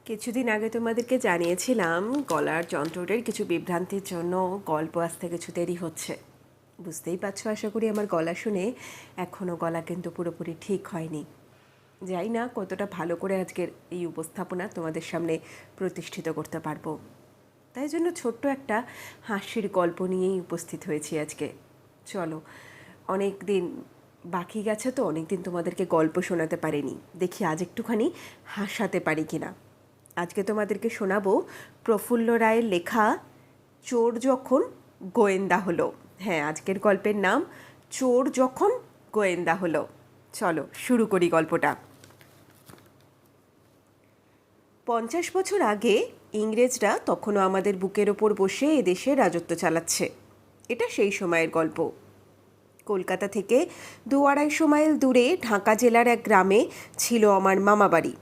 কিছুদিন আগে তোমাদেরকে জানিয়েছিলাম গলার যন্ত্রটার কিছু বিভ্রান্তির জন্য গল্প আসতে কিছু দেরি হচ্ছে। বুঝতেই পারছো আশা করি আমার গলা শুনে। এখনও গলা কিন্তু পুরোপুরি ঠিক হয়নি। জানি না কতটা ভালো করে আজকের এই উপস্থাপনা তোমাদের সামনে প্রতিষ্ঠিত করতে পারবো। তাই জন্য ছোট্ট একটা হাসির গল্প নিয়েই উপস্থিত হয়েছি আজকে। চলো, অনেক দিন বাকি গেছে তো, অনেক দিন তোমাদেরকে গল্প শোনাতে পারিনি, দেখি আজ একটুখানি হাসাতে পারি কিনা। আজকে তোমাদেরকে শোনাবো প্রফুল্ল রায়ের লেখা চোর যখন গোয়েন্দা হলো। হ্যাঁ, আজকের গল্পের নাম চোর যখন গোয়েন্দা হলো। চলো শুরু করি গল্পটা। 50 বছর আগে ইংরেজরা তখনও আমাদের বুকের ওপর বসে এদেশে রাজত্ব চালাচ্ছে। এটা সেই সময়ের গল্প। কলকাতা থেকে 2-250 মাইল দূরে ঢাকা জেলার এক গ্রামে ছিল আমার মামা বাড়ি।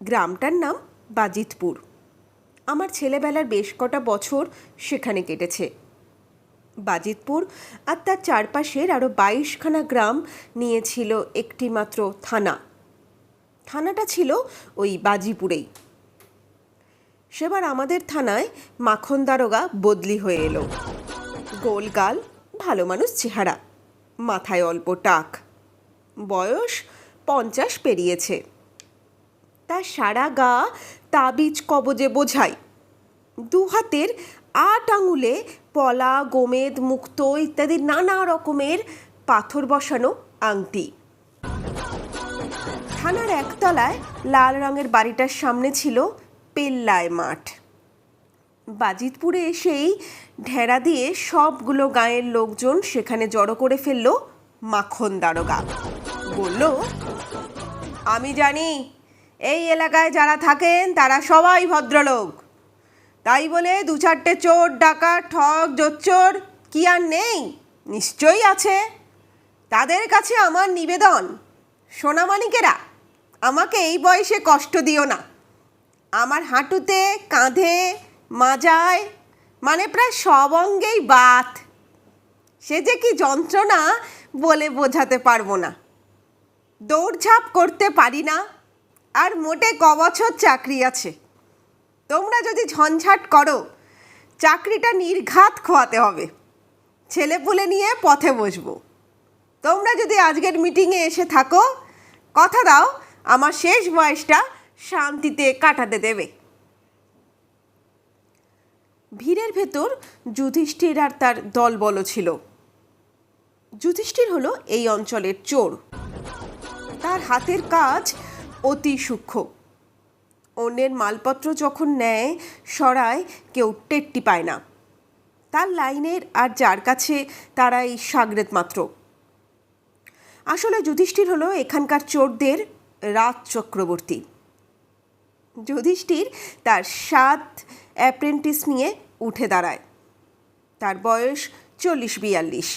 গ্রামটার নাম বাজিতপুর। আমার ছেলেবেলার বেশ কটা বছর সেখানে কেটেছে। বাজিতপুর আর তার চারপাশের আরও 22খানা গ্রাম নিয়েছিল একটি মাত্র থানা। থানাটা ছিল ওই বাজিপুরেই। সেবার আমাদের থানায় মাখন দারোগা বদলি হয়ে এলো। গোলগাল, ভালো মানুষ চেহারা, মাথায় অল্প টাক, বয়স 50 পেরিয়েছে। তার সারা গা তাবিজ কবজে বোঝাই। 2 হাতের 8 আঙুলে পলা, গোমেদ, মুক্ত ইত্যাদি নানা রকমের পাথর বসানো আংটি। থানার একতলায় লাল রঙের বাড়িটার সামনে ছিল পেল্লায় মাঠ। বাজিতপুরে এসেই ঢেরা দিয়ে সবগুলো গাঁয়ের লোকজন সেখানে জড়ো করে ফেলল মাখন দারোগা। বলল, আমি জানি এই এলাকায় যারা থাকেন তারা সবাই ভদ্রলোক। তাই বলে 2-4টে চোর, ডাকাত, ঠক, জোচ্চোর কি আর নেই? নিশ্চয়ই আছে। তাদের কাছে আমার নিবেদন, সোনামানিকেরা, আমাকে এই বয়সে কষ্ট দিও না। আমার হাঁটুতে, কাঁধে, মাজায়, মানে প্রায় সব অঙ্গেই বাত। সে যে কি যন্ত্রণা বলে বোঝাতে পারবো না। দৌড়ঝাঁপ করতে পারি না, আর মোটে কবছর চাকরি আছে। তোমরা যদি ঝঞ্ঝাট করো, চাকরিটা নির্ঘাত খোয়াতে হবে। ছেলেপুলে নিয়ে পথে বসবো। তোমরা যদি আজকের মিটিংয়ে এসে থাকো, কথা দাও আমার শেষ বয়সটা শান্তিতে কাটাতে দেবে। ভিড়ের ভেতর যুধিষ্ঠির আর তার দলবল ছিল। যুধিষ্ঠির হলো এই অঞ্চলের চোর। তার হাতের কাজ অতি সূক্ষ্ম। অন্যের মালপত্র যখন নেয় সরায় কেউ টেট্টি পায় না। তার লাইনের আর যার কাছে তারাই সাগরেদ মাত্র। আসলে যুধিষ্ঠির হলো এখানকার চোরদের রাজ চক্রবর্তী। যুধিষ্ঠির তার 7 অ্যাপ্রেন্টিস নিয়ে উঠে দাঁড়ায়। তার বয়স 40-42।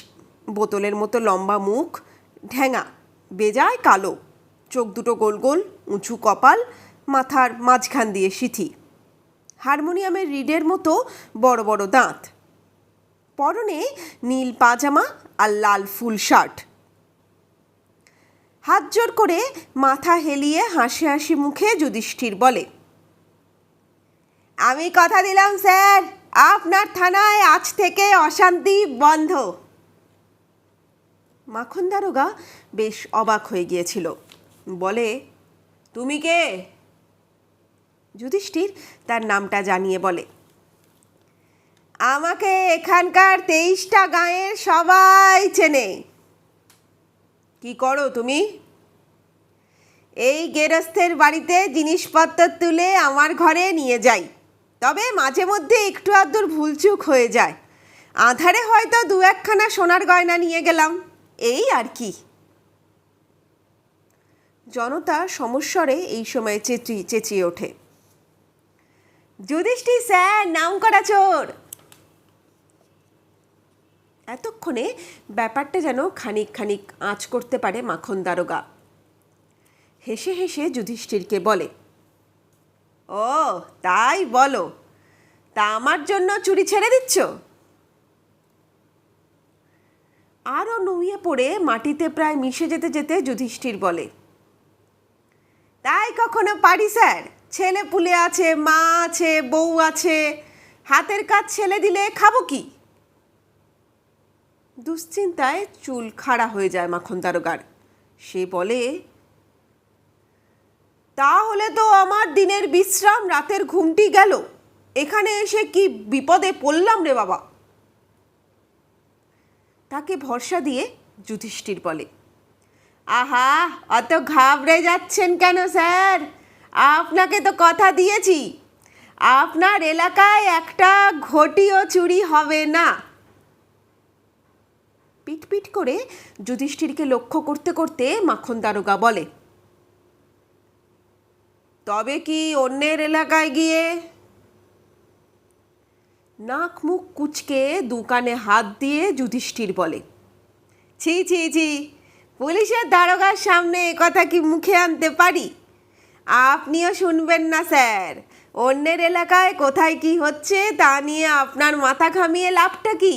বোতলের মতো লম্বা মুখ, ঢ্যাঙা, বেজায় কালো, চোখ দুটো গোল গোল, উঁচু কপাল, মাথার মাঝখান দিয়ে সিথি, হারমোনিয়ামের রিডের মতো বড় বড় দাঁত। পরনে নীল পাজামা আর লাল ফুল শার্ট। হাত জোর করে মাথা হেলিয়ে হাসি হাসি মুখে যুধিষ্ঠির বলে, আমি কথা দিলাম স্যার, আপনার থানায় আজ থেকে অশান্তি বন্ধ। মাখন দারোগা বেশ অবাক হয়ে গিয়েছিল। বলে, তুমি কে? যুধিষ্ঠির তার নামটা জানিয়ে বলে, আমাকে এখানকার 23টা গাঁয়ের সবাই চেনে। কি করো তুমি? এই গেরস্থের বাড়িতে জিনিসপত্র তুলে আমার ঘরে নিয়ে যাই। তবে মাঝে মধ্যে একটু আধটু ভুলচুক হয়ে যায়। আধারে হয়তো 2-1খানা সোনার গয়না নিয়ে গেলাম, এই আর কি। জনতা সমস্বরে এই সময় চেঁচিয়ে ওঠে, যুধিষ্ঠির স্যার নামকরা চোর। এতক্ষণে ব্যাপারটা যেন খানিক খানিক আঁচ করতে পারে মাখন দারোগা। হেসে হেসে যুধিষ্ঠিরকে বলে, ও তাই বলো, তা আমার জন্য চুরি ছেড়ে দিচ্ছ? আরও নুয়ে পড়ে মাটিতে প্রায় মিশে যেতে যেতে যুধিষ্ঠির বলে, তাই কখনো পারি স্যার, ছেলে পুলে আছে, মা আছে, বউ আছে, হাতের কাজ ছেলে দিলে খাবো কি? দুশ্চিন্তায় চুল খাড়া হয়ে যায় মাখন দারোগার। সে বলে, তাহলে তো আমার দিনের বিশ্রাম, রাতের ঘুমটি গেল। এখানে এসে কি বিপদে পড়লাম রে বাবা। তাকে ভরসা দিয়ে যুধিষ্ঠির বলে, আহা, অত ঘাবড়ে যাচ্ছেন কেন স্যার? আপনাকে তো কথা দিয়েছি, আপনার এলাকায় একটা ঘটিও চুরি হবে না। পিট করে যুধিষ্ঠিরকে লক্ষ্য করতে করতে মাখন দারোগা বলে, তবে কি অন্যের এলাকায় গিয়ে? নাক মুখ কুচকে দুকানে হাত দিয়ে যুধিষ্ঠির বলে, ছি ছি ছি, পুলিশের দারোগার সামনে কথা কি মুখে আনতে পারি? আপনিও শুনবেন না স্যার। অন্যের এলাকায় কোথায় কি হচ্ছে তা নিয়ে আপনার মাথা ঘামিয়ে লাভটা কি?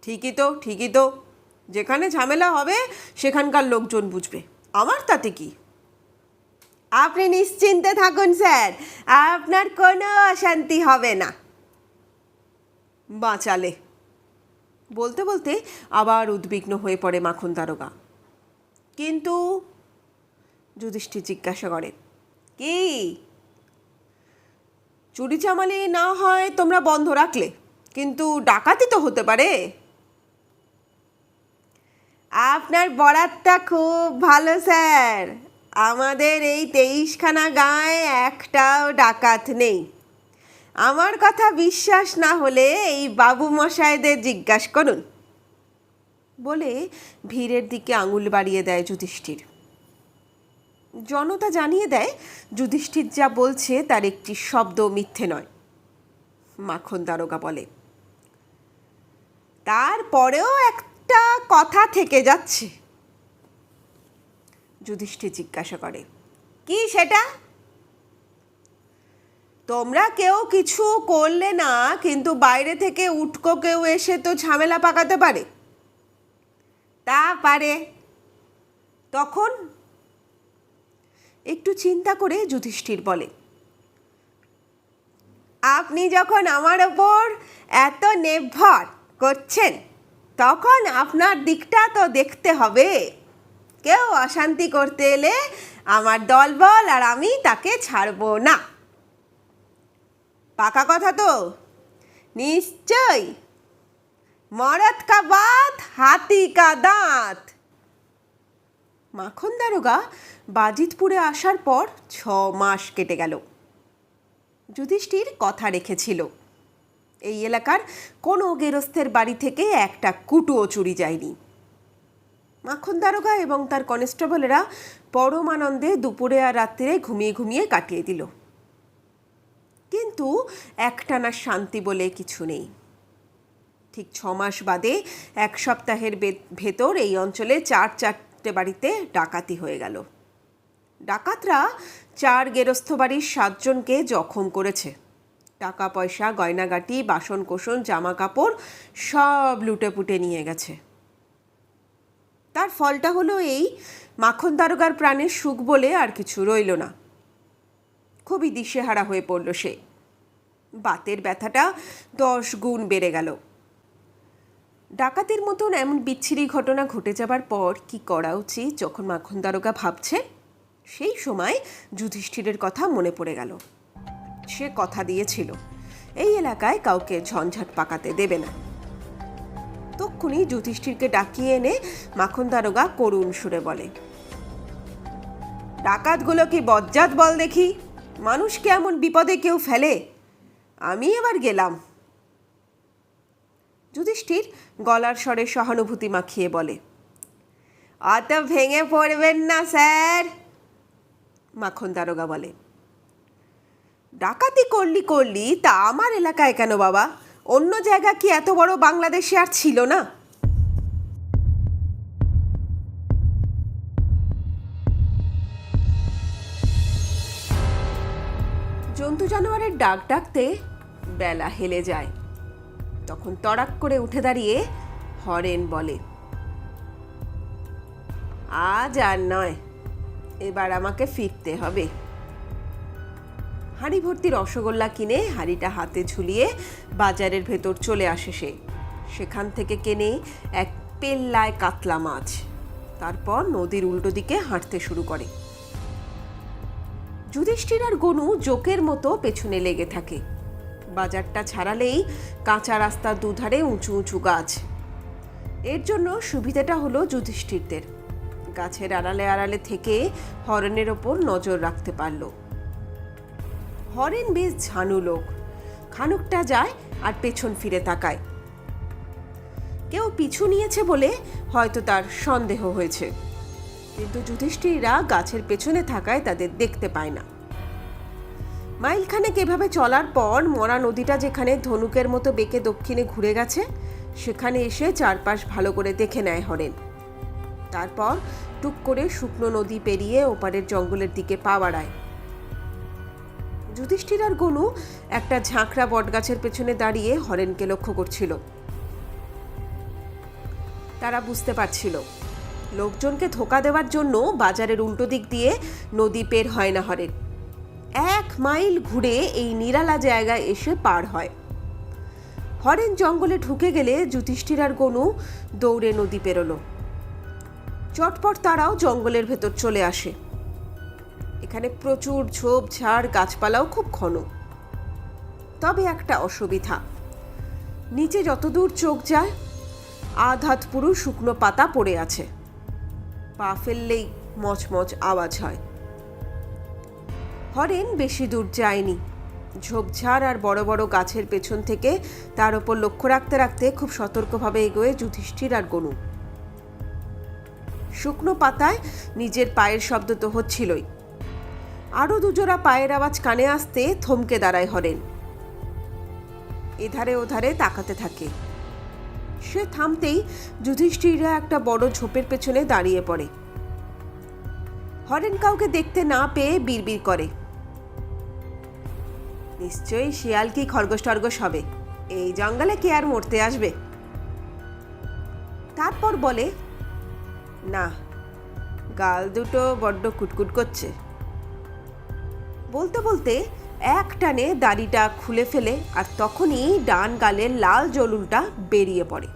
ঠিকই তো, যেখানে ঝামেলা হবে সেখানকার লোকজন বুঝবে, আমার তাতে কি? আপনি নিশ্চিন্তে থাকুন স্যার, আপনার কোনো অশান্তি হবে না। বাঁচালে। বলতে বলতে আবার উদ্বিগ্ন হয়ে পড়ে মাখন দারোগা। কিন্তু যুধিষ্ঠির জিজ্ঞাসা করে, কি? চুরি চামারি না হয় তোমরা বন্ধ রাখলে, কিন্তু ডাকাতি তো হতে পারে। আপনার বরাতটা খুব ভালো স্যার। আমাদের এই 23খানা গাঁয়ে একটাও ডাকাত নেই। আমার কথা বিশ্বাস না হলে এই বাবু মশাইদের জিজ্ঞাসা করুন, বলে ভিড়ের দিকে আঙুল বাড়িয়ে দেয় যুধিষ্ঠির। জনতা জানিয়ে দেয় যুধিষ্ঠির যা বলছে তার একটি শব্দ মিথ্যে নয়। মাখন দারোগা বলে, তারপরেও একটা কথা থেকে যাচ্ছে। যুধিষ্ঠির জিজ্ঞাসা করে, কি সেটা? তোমরা কেউ কিছু করলে না, কিন্তু বাইরে থেকে উটকো কেউ এসে তো ঝামেলা পাকাতে পারে। তা পারে। তখন? একটু চিন্তা করে যুধিষ্ঠির বলে, আপনি যখন আমার ওপর এত নির্ভর করছেন, তখন আপনার দিকটা তো দেখতে হবে। কেউ অশান্তি করতে এলে আমার দলবল আর আমি তাকে ছাড়ব না। পাকা কথা তো? নিশ্চয়। মরদ কা বাত, হাতি কা দাঁত। মাখন দারোগা বাজিতপুরে আসার পর 6 মাস কেটে গেল। যুধিষ্ঠির কথা রেখেছিল, এই এলাকার কোনো গেরস্থের বাড়ি থেকে একটা কুটুও চুরি যায়নি। মাখন দারোগা এবং তার কনস্টেবলেরা পরম আনন্দে দুপুরে আর রাত্রে ঘুমিয়ে কাটিয়ে দিল। কিন্তু একটানা শান্তি বলে কিছু নেই। ঠিক 6 মাস বাদে 1 সপ্তাহের ভেতর এই অঞ্চলে 4 বাড়িতে ডাকাতি হয়ে গেল। ডাকাতরা 4 গেরস্থ বাড়ির 7 জনকে জখম করেছে। টাকা পয়সা, গয়নাগাটি, বাসন কোসন, জামা কাপড় সব লুটেপুটে নিয়ে গেছে। তার ফলটা হলো এই, মাখন দারোগার প্রাণের সুখ বলে আর কিছু রইল না। খুবই দিশেহারা হয়ে পড়ল সে। বাতের ব্যথাটা 10 গুণ বেড়ে গেল। ডাকাতির মতন এমন বিচ্ছিরি ঘটনা ঘটে যাবার পর কি করা উচিত যখন মাখন দারোগা ভাবছে, সেই সময় যুধিষ্ঠিরের কথা মনে পড়ে গেল। সে কথা দিয়েছিল এই এলাকায় কাউকে ঝঞ্ঝাট পাকাতে দেবে না। তক্ষুনি যুধিষ্ঠিরকে ডাকিয়ে এনে মাখন দারোগা করুণ সুরে বলে, ডাকাতগুলো কি বজ্জাত বল দেখি, মানুষকে এমন বিপদে কেউ ফেলে? আমি এবার গেলাম। যুধিষ্ঠির গলার স্বরে সহানুভূতি মাখিয়ে বলে, অত ভেঙে পড়বেন না স্যার। মাখন দারোগা বলে, ডাকাতি করলি তা আমার এলাকায় কেন বাবা? অন্য জায়গা কি এত বড় বাংলাদেশে আর ছিল না? জন্তু জানোয়ারের ডাক ডাকতে বেলা হেলে যায়। তখন তড়াক করে উঠে দাঁড়িয়ে হরেন বলে, আজ আর নয়, এবার আমাকে ফিরতে হবে। হাঁড়ি ভর্তি রসগোল্লা কিনে হাঁড়িটা হাতে ঝুলিয়ে বাজারের ভেতর চলে আসে সে। সেখান থেকে কেনে এক পেল্লায় কাতলা মাছ। তারপর নদীর উল্টো দিকে হাঁটতে শুরু করে। যুধিষ্ঠির আর গনু জোকের মতো পেছনে লেগে থাকে। বাজারটা ছাড়ালেই কাঁচা রাস্তার দুধারে উঁচু উঁচু গাছ। এর জন্য সুবিধাটা হলো যুধিষ্ঠিরদের, গাছের আড়ালে আড়ালে থেকে হরেনের ওপর নজর রাখতে পারল। হরেন বেশ ঝানু লোক, খানিকটা যায় আর পেছন ফিরে তাকায়। কেউ পিছু নিয়েছে বলে হয়তো তার সন্দেহ হয়েছে, কিন্তু যুধিষ্ঠিররা গাছের পেছনে থাকায় তাদের দেখতে পায় না। মাইলখানেক এভাবে চলার পর মরা নদীটা যেখানে ধনুকের মতো বেঁকে দক্ষিণে ঘুরে গেছে, সেখানে এসে চারপাশ ভালো করে দেখে নেয় হরেন। তারপর টুক করে শুকনো নদী পেরিয়ে ওপারের জঙ্গলের দিকে পা বাড়ায়। যুধিষ্ঠির আর গনু একটা ঝাঁকড়া বটগাছের পেছনে দাঁড়িয়ে হরেনকে লক্ষ্য করছিল। তারা বুঝতে পারছিল লোকজনকে ধোঁকা দেওয়ার জন্য বাজারের উল্টো দিক দিয়ে নদী পের হয় না হরেন। 1 মাইল ঘুরে এই নিরালা জায়গায় এসে পার হয়। হরেন জঙ্গলে ঢুকে গেলে যুধিষ্ঠির আর গনু দৌড়ে নদী পেরোলো। চটপট তারাও জঙ্গলের ভেতর চলে আসে। এখানে প্রচুর ঝোপঝাড়, গাছপালাও খুব ঘন। তবে একটা অসুবিধা, নিচে যতদূর চোখ যায় আধ হাত পুরো শুকনো পাতা পড়ে আছে। পা ফেললেই মচমচ আওয়াজ হয়। হরেন বেশি দূর যায়নি। ঝোপঝাড় আর বড় বড় গাছের পেছন থেকে তার ওপর লক্ষ্য রাখতে রাখতে খুব সতর্কভাবে এগোয় যুধিষ্ঠির আর গনু। শুকনো পাতায় নিজের পায়ের শব্দ তো হচ্ছিলই, আরো দুজোড়া পায়ের আওয়াজ কানে আসতে থমকে দাঁড়ায় হরেন। এধারে ওধারে তাকাতে থাকে। সে থামতেই যুধিষ্ঠিররা একটা বড় ঝোপের পেছনে দাঁড়িয়ে পড়ে। হরেন কাউকে দেখতে না পেয়ে বিড়বিড় করে, নিশ্চয়ই শিয়াল কি খরগোশ টরগোশ হবে, এই জঙ্গলে কে আর মরতে আসবে। তারপর বলে, না, গাল দুটো বড্ড কুটকুট করছে। বলতে বলতে এক টানে দাড়িটা খুলে ফেলে, আর তখনই ডান গালের লাল জলুলটা বেরিয়ে পড়ে।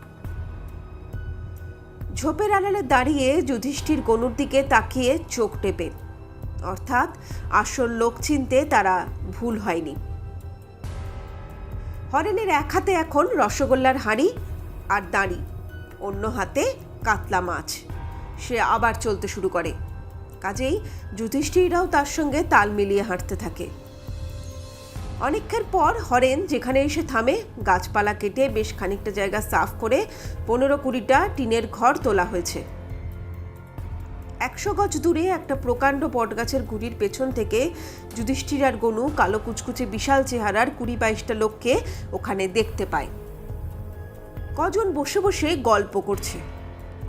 ঝোপের আড়ালে দাঁড়িয়ে যুধিষ্ঠির গনুর দিকে তাকিয়ে চোখ টেপে, অর্থাৎ আসল লোক চিনতে তারা ভুল হয়নি। হরেনের এক হাতে এখন রসগোল্লার হাঁড়ি আর দাঁড়ি, অন্য হাতে কাতলা মাছ। সে আবার চলতে শুরু করে, কাজেই যুধিষ্ঠিররাও তার সঙ্গে তাল মিলিয়ে হাঁটতে থাকে। অনেকক্ষণ পর হরেন যেখানে এসে থামে, গাছপালা কেটে বেশ খানিকটা জায়গা সাফ করে 15-20টা টিনের ঘর তোলা হয়েছে। 100 গজ দূরে একটা প্রকাণ্ড বটগাছের গুড়ির পেছন থেকে যুধিষ্ঠির আর গনু কালো কুচকুচে বিশাল চেহারার 20-22টা লোককে ওখানে দেখতে পায়। কজন বসে বসে গল্প করছে,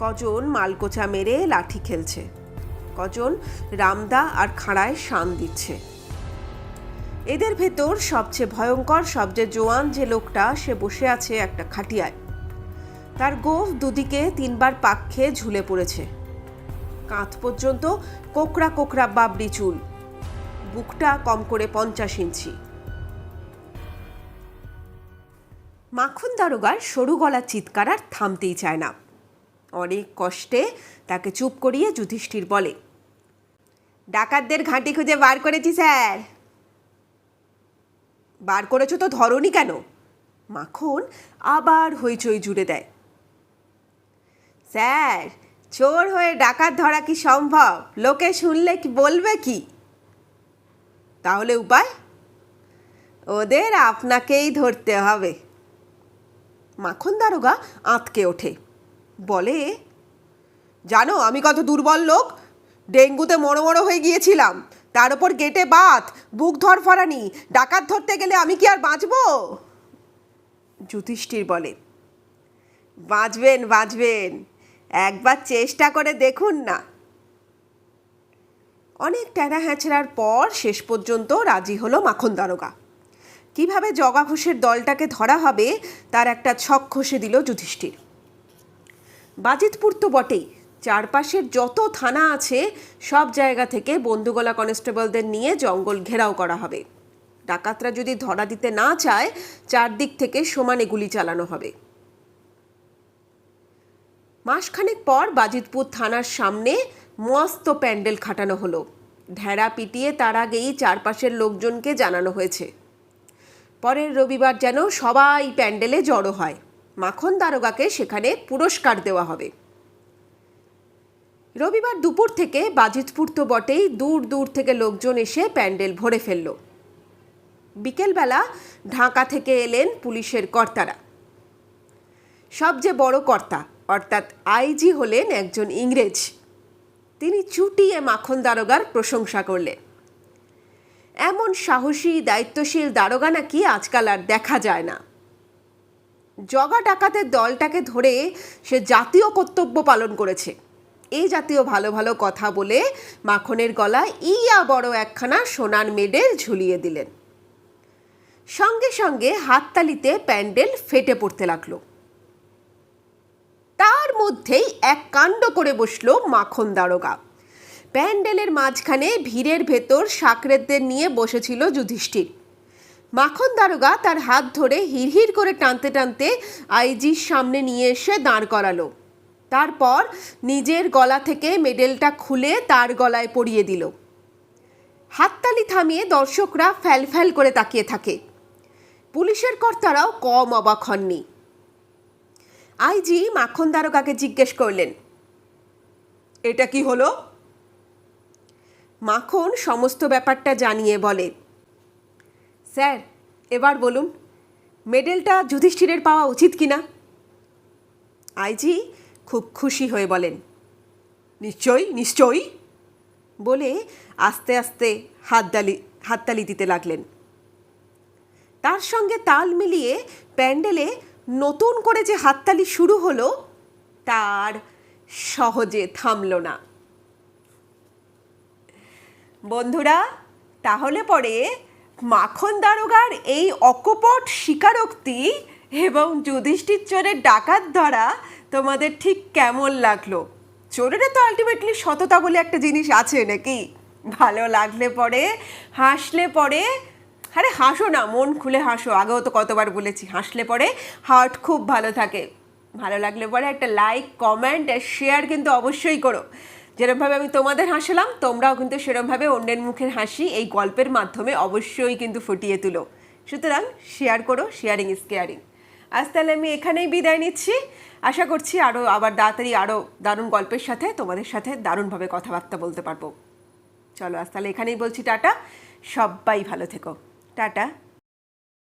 কজন মালকোচা মেরে লাঠি খেলছে, কজন রামদা আর খাঁড়ায় শান দিচ্ছে। এদের ভেতর সবচেয়ে ভয়ঙ্কর, সবচেয়ে জোয়ান যে লোকটা, সে বসে আছে একটা খাটিয়ায়। তার গোঁফ দুদিকে 3বার পাক খেয়ে ঝুলে পড়েছে। কাঁধ পর্যন্ত কোকড়া কোকড়া বাবরি চুল, বুকটা কম করে 50 ইঞ্চি। মাখন দারোগার সরু গলা চিৎকার আর থামতেই চায় না। অনেক কষ্টে তাকে চুপ করিয়ে যুধিষ্ঠির বলে, ডাকাতদের ঘাঁটি খুঁজে বার করেছি স্যার। বার করেছো তো ধরোনি কেন? মাখন আবার হইচই জুড়ে দেয়। স্যার, চোর হয়ে ডাকাত ধরা কি সম্ভব? লোকে শুনলে কি বলবে কি? তাহলে উপায়? ওদের আপনাকেই ধরতে হবে। মাখন দারোগা আঁতকে ওঠে, বলে, জানো আমি কত দুর্বল লোক? ডেঙ্গুতে মরো হয়ে গিয়েছিলাম, তার উপর গেটে বাত, বুক ধরফরানি, ডাকাত ধরতে গেলে আমি কি আর বাঁচব? যুধিষ্ঠির বলে, বাঁচবেন, একবার চেষ্টা করে দেখুন না। অনেক ট্যানা হ্যাঁচড়ার পর শেষ পর্যন্ত রাজি হলো মাখন দারোগা। কিভাবে জগা ঘোষের দলটাকে ধরা হবে তার একটা ছক ঘষে দিল যুধিষ্ঠির। বাজিতপুর তো বটেই, চারপাশের যত থানা আছে সব জায়গা থেকে বন্দুকওয়ালা কনস্টেবলদের নিয়ে জঙ্গল ঘেরাও করা হবে। ডাকাতরা যদি ধরা দিতে না চায়, চারদিক থেকে সমানে গুলি চালানো হবে। মাসখানেক পর বাজিতপুর থানার সামনে মস্ত প্যান্ডেল খাটানো হলো। ঢেড়া পিটিয়ে তার আগেই চারপাশের লোকজনকে জানানো হয়েছে। পরের রবিবার যেন সবাই প্যান্ডেলে জড়ো হয়। মাখন দারোগাকে সেখানে পুরস্কার দেওয়া হবে। রবিবার দুপুর থেকে বাজিতপুর তো বটেই, দূর দূর থেকে লোকজন এসে প্যান্ডেল ভরে ফেলল। বিকেলবেলা ঢাকা থেকে এলেন পুলিশের কর্তারা। সবচেয়ে বড় কর্তা অর্থাৎ আইজি হলেন একজন ইংরেজ। তিনি চুটিয়ে মাখন দারোগার প্রশংসা করলেন। এমন সাহসী দায়িত্বশীল দারোগা নাকি আজকাল আর দেখা যায় না। জগা ডাকাতের দলটাকে ধরে সে জাতীয় কর্তব্য পালন করেছে। এই জাতীয় ভালো ভালো কথা বলে মাখনের গলায় ইয়া বড় একখানা সোনার মেডেল ঝুলিয়ে দিলেন। সঙ্গে সঙ্গে হাততালিতে প্যান্ডেল ফেটে পড়তে লাগলো। তার মধ্যেই এক কাণ্ড করে বসলো মাখন দারোগা। প্যান্ডেলের মাঝখানে ভিড়ের ভেতর সাকরেতদের নিয়ে বসেছিল যুধিষ্ঠির। মাখন দারোগা তার হাত ধরে হিড়হিড় করে টানতে টানতে আইজির সামনে নিয়ে এসে দাঁড় করালো। তারপর নিজের গলা থেকে মেডেলটা খুলে তার গলায় পরিয়ে দিল। হাততালি থামিয়ে দর্শকরা ফ্যাল ফ্যাল করে তাকিয়ে থাকে। পুলিশের কর্তারাও কম অবাক হননি। আইজি মাখন দারোগাকে জিজ্ঞেস করলেন, এটা কি হলো? মাখন সমস্ত ব্যাপারটা জানিয়ে বলে, স্যার এবার বলুন, মেডেলটা যুধিষ্ঠিরের পাওয়া উচিত কিনা? আইজি খুব খুশি হয়ে বলেন, নিশ্চয়ই নিশ্চয়ই, বলে আস্তে আস্তে হাততালি দিতে লাগলেন। তার সঙ্গে তাল মিলিয়ে প্যান্ডেলে নতুন করে যে হাততালি শুরু হলো তার সহজে থামল না। বন্ধুরা, তাহলে পরে মাখন দারোগার এই অকপট স্বীকারোক্তি এবং যুধিষ্ঠির চোরের ডাকাত ধরা তোমাদের ঠিক কেমন লাগলো? চোরেরা তো আলটিমেটলি সততা বলে একটা জিনিস আছে নাকি? ভালো লাগলে পরে, হাসলে পরে, আরে হাসো না, মন খুলে হাসো, আগেও তো কতবার বলেছি, হাসলে পরে হার্ট খুব ভালো থাকে। ভালো লাগলে পরে একটা লাইক, কমেন্ট আর শেয়ার কিন্তু অবশ্যই করো। যেরকমভাবে আমি তোমাদের হাসালাম, তোমরাও কিন্তু সেরকমভাবে অন্যের মুখের হাসি এই গল্পের মাধ্যমে অবশ্যই কিন্তু ফুটিয়ে তুলো। সুতরাং শেয়ার করো, শেয়ারিং ইজ কেয়ারিং। আজ তাহলে আমি এখানেই বিদায় নিচ্ছি। আশা করছি আবার তাড়াতাড়ি আরও দারুণ গল্পের সাথে তোমাদের সাথে দারুণভাবে কথাবার্তা বলতে পারবো। চলো আজ তাহলে এখানেই বলছি টাটা, সবাই ভালো থেকো, টাটা।